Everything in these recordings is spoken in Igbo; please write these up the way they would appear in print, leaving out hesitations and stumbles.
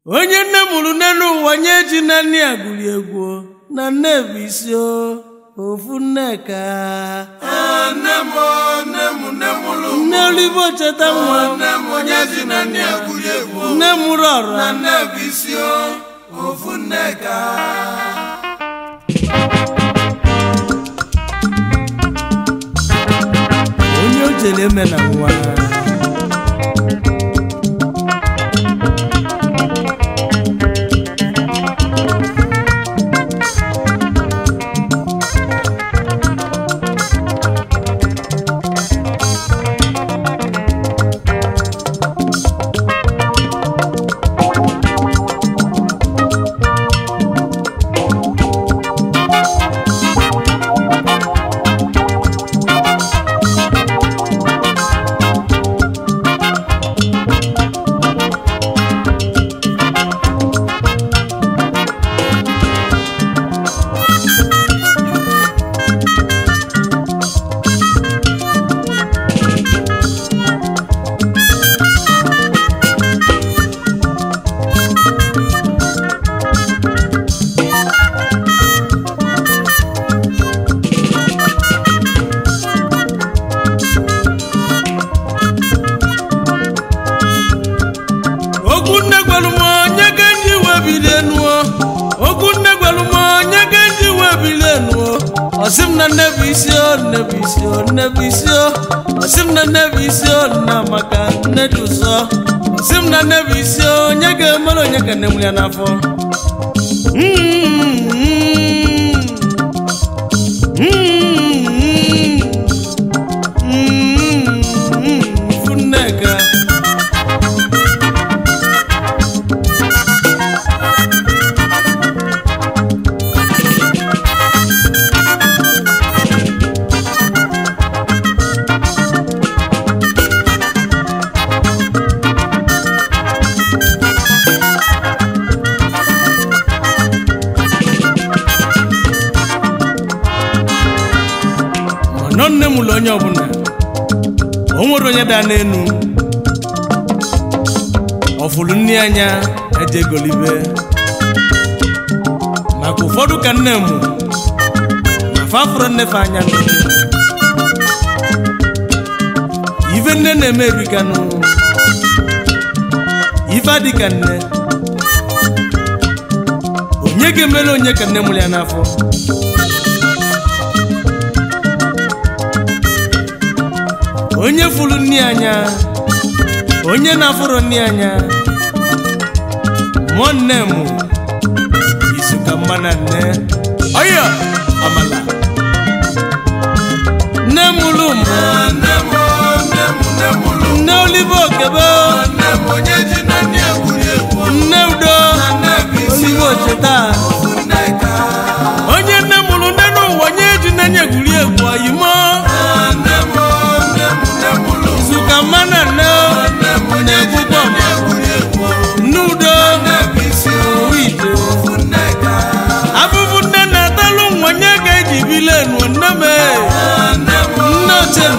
onye nne mụrụ nenu ụwa nye ji na nne ya gụrụ egwu na nne bụ isi ofu nneka nne olivo cheta nwa nne mụrụ ọrụ na nne bụ isi ofu nneka onye o jere eme na nwa Osim na nebisio osim na nebisio na maka neduso osim na nebisio nyege malo nyege nemuli anafo funeka nonne mulo onye ọbụla o nwere onye da n'enu ọfụlụ nne anya eje golibe maka ụfọdụ ka nne mụ na fafụrụ nnefe anya ife nne na-eme erikanụ ife adị ka nne onye ga-emere onye ka nne mụrụ ya n'afọ onye fulu nni anya onye na-afụrụ nni anya nwanne m isuka mmana nne oyo amala nne mụlụ m nne olivo kebe nne udo olivo cheta onye nne mụlụ nne n'ụwa nye ji na-enye egwuri egwu oyimo mana no ne bubo nudo wide abubu nna talu nwanye ga ejibile nu nneme nnochen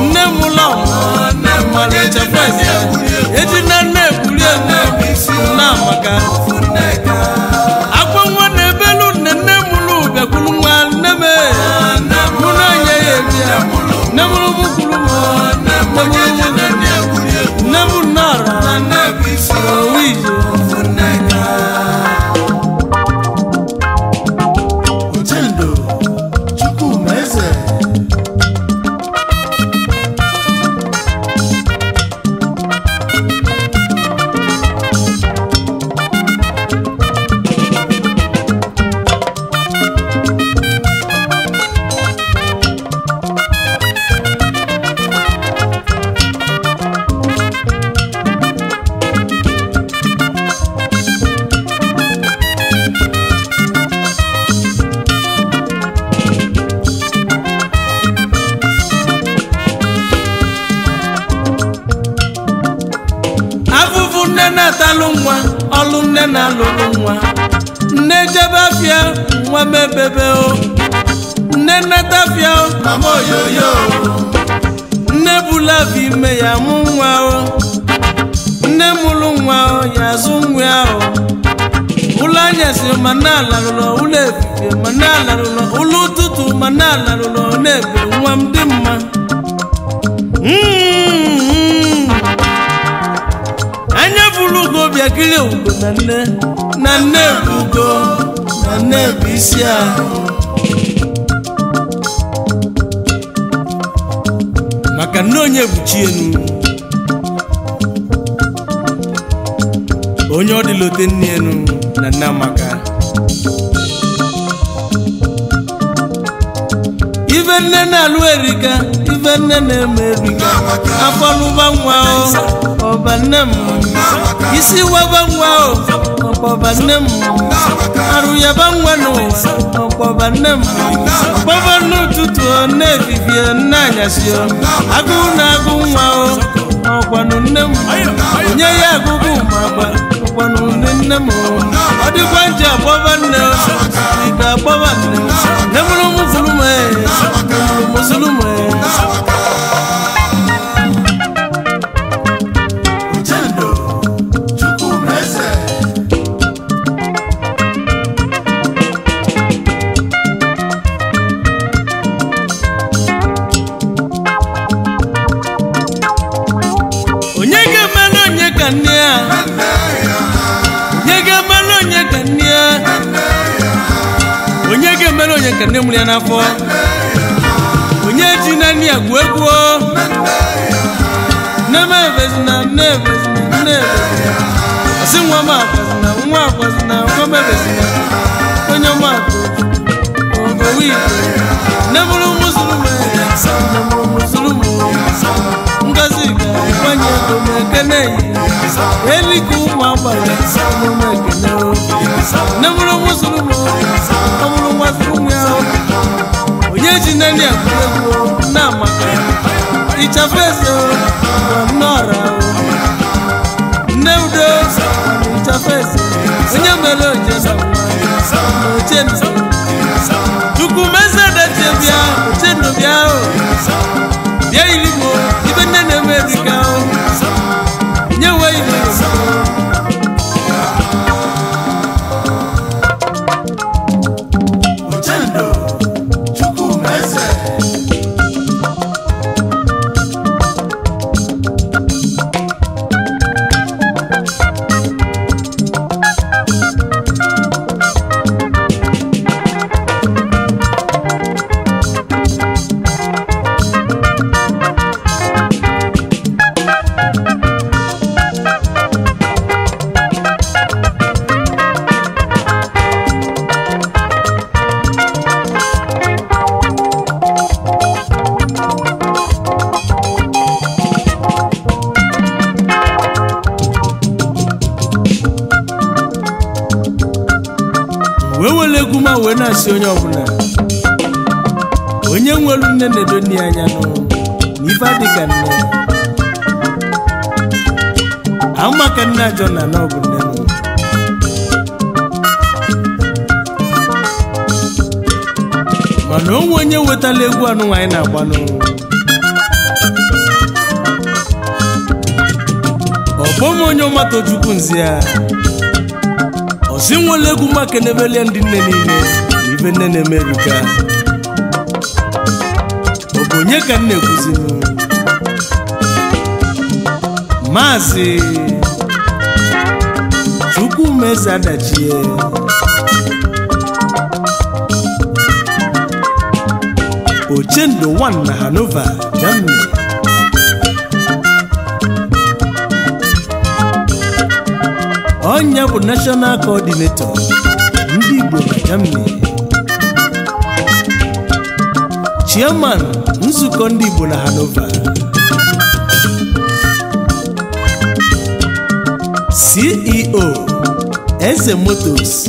nnemulo male chafasi eji na nne buli na maka akwa nwa na ebelu nne mulu bekulu nwa nneme muna ye ye bia nemulu bukulu never nara Uchendo Chuku Meze nwa olu nne na lulu nwa nne jebe afia nwa mebebe o nne natafia o mama oyoyo nne bula vi me ya mu nwa o nne mulu nwa o ya zu nwa anyasị ma na-alarụlọ ụlọ efifie ma na-alarụlọ ụlọ ụtụtụ ma na-alarụlọ na-ebe nwa m dị mma anya bụrụ ugo bịa kirie ugo na nne bụ ugo na nne bụ isi ahụ maka nne onye bụ chi enu onye ọ dịlote nne enu na nna maka ife nne na-alụ erika ife nne na-eme erika afọ lụba nwa ọba nne m isi waba nwa ọkpọba nne m arụ yaba nwa n'ụwa ọkpọba nne m ọkpọba n'ụtụtụ na-efifie nne anyasị agụụ na-agụ nwa ọkwanụ nne m onye ya agụgụ ma agba ọkwanụ nne m ọ dịkwa nje akpọba nne ike akpọba nne nne mụrụ mụsulume onye ka nne mụrụ ya n'afọ onye ji na nne ya gwuo egwu nne m ebezina nne ebezina nne ebezina ọsị nwa m akwazina nwa akwazina nwa m ebezina onye m akụ owi nne mụrụ mụsulume ngozi ga-akwanye ego m ekene yi elika ụmụ agbara ụmụ ekene nne mụrụ mụsulume ọmụrụ nwasịrị ya onye ji nne ya egwu na amaka ịchafụ eze n'ọra nne udo ịchafụ eze onye mere oje na oche ntị chukwu meze dachie bịa oche ndụ bịa bịa irigbo ibe nne na-eme erika nye nwe ire wee na-asị onye ọbụla onye nwelu nne na-edo nne anya n'ife adịka nne ahụ maka nne ajọ na ọ bụ nne mana onwe onye wetala egwu anụ nwaanyị na-agbanụ ọbọm onye ọmata Chukwu nzi ya osi nwere egwu maka n'ebele ndị nne niile ibe nne na-eme erika ọ bụ onye ka nne ekuzinu Maazị Chukwumeze Adachie Ochendo 1 na Hanover, Germany. Onye bụ National Coordinator ndị Igbo na Germany. Chairman nzukọ ndị Igbo na Hanover. CEO Eze Motors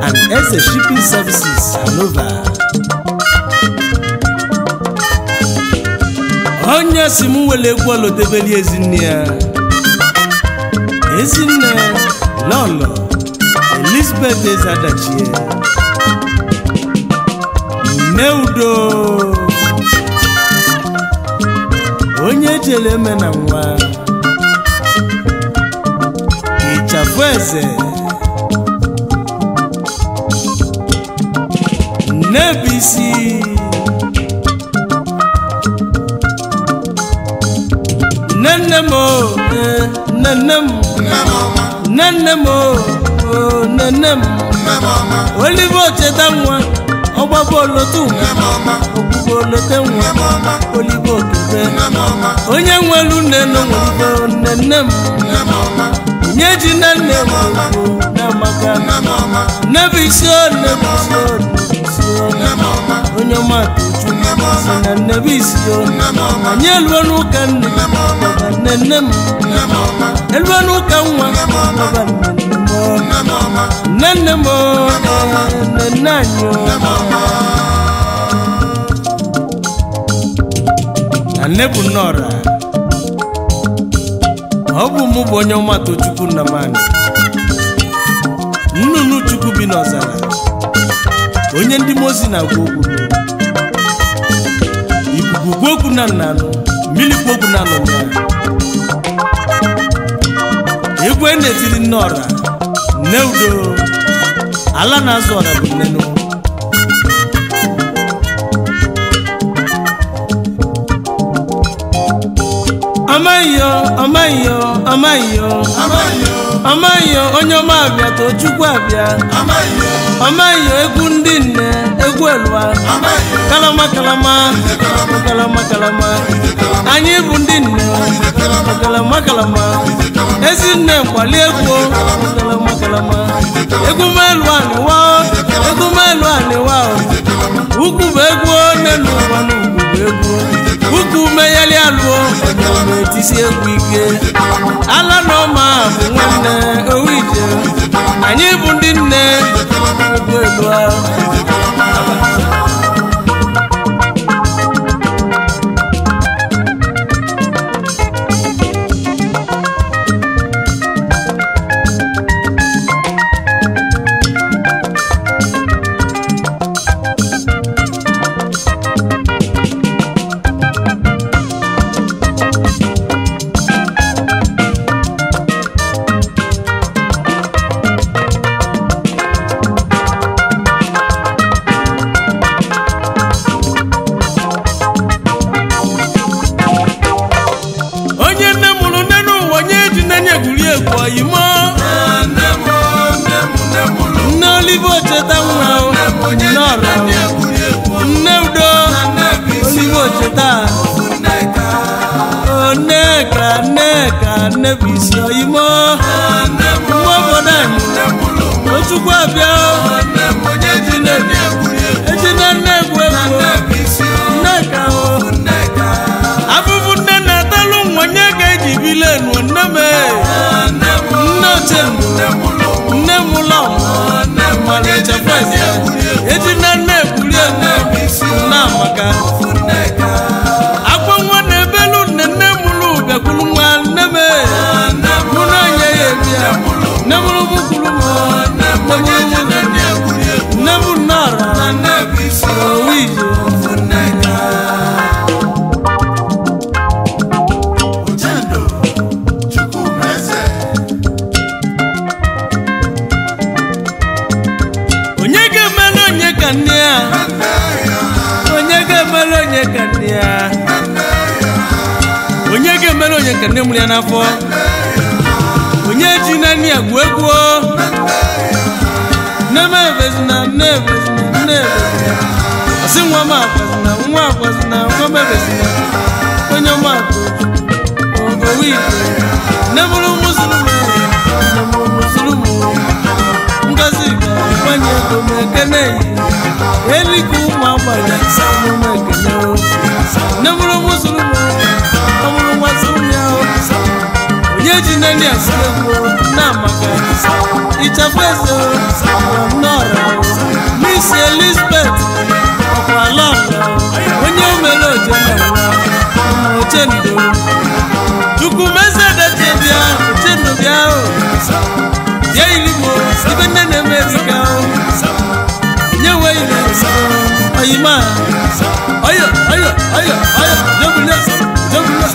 and Eze Shipping Services Hanover. Onye si m wele egwu olodebeli ezinne ya Ezinne Lolo Elizabeth Eze Adachie Neudo onye jele eme na nwa Ichafu Eze nebisi nenemo nenem olivo cheta nwa ọgbabolo tu ogbubolote nwa olivo kebe onye nwelu neno nenem nyeji nenem na maka nebisio onye matu na nebisio anyelwonu kan nenem elwonu kan nwa nenemo nenanyo anebu nora obu mu bonyo mato chukwu na mani nnunu chukwu bi n'ọzara onye ndị mozi na gwogu ikuku gwogu na nnanụ mmiri gwogu na nọ ya egwu enetiri nnọra neudo ala na-azụ ọra bụ nnenu amayo onye ọma abịa to chukwu abịa amayo egwu ndị nne egwu elwa kalama anyị bụ ndị nne kalama ezi nne kwali egwu kalama egwu melu aniwa ukwu bụ egwu nenu ụwa n'ugwu bụ egwu ukwu meyeli alụọ etisi egwu ike ala n'ọma bụ nwanne owije anyị bụ ndị nne egwu elu Olivo cheta nwa nọrọ nneudo Olivo cheta nneka nnebisi oyimo nwa obodo anyị ochukwu abịa ejina nnegwu nneka abụbụ nne na-atalụ nwa nye ga-eji bile nwe nneme nne oche nne mụlọ ejina nnegwuri na maka akwa nwa na-ebelu nne mụlụ bịakwuru nwa nneme mụ na anya ya ebia nne mụlụ bụkwuru nne bụ nnọrọ owije onye ga-emelu onye ka nne mụrụ ya n'afọ onye ji na nne ya gwu egwu nne ọsị nwa m akwazina nwa m ebezina onye m atụ owi nne mụrụ muzulumu ngozi ga-agbanye ego m ekene yi eliku ụmụ agbara ụmụ ekene nne mụrụ muzulumu onye ji nne ya si egwu na maka ịchafụ eze nọrọ Miss Elizabeth ọkwala onye omere oje na nwa oche ndo chukwu mezedete bịa oche ndo bịa bịa iligbo ibe nne na-eme ezika nye nweghị na oyima oyo jebule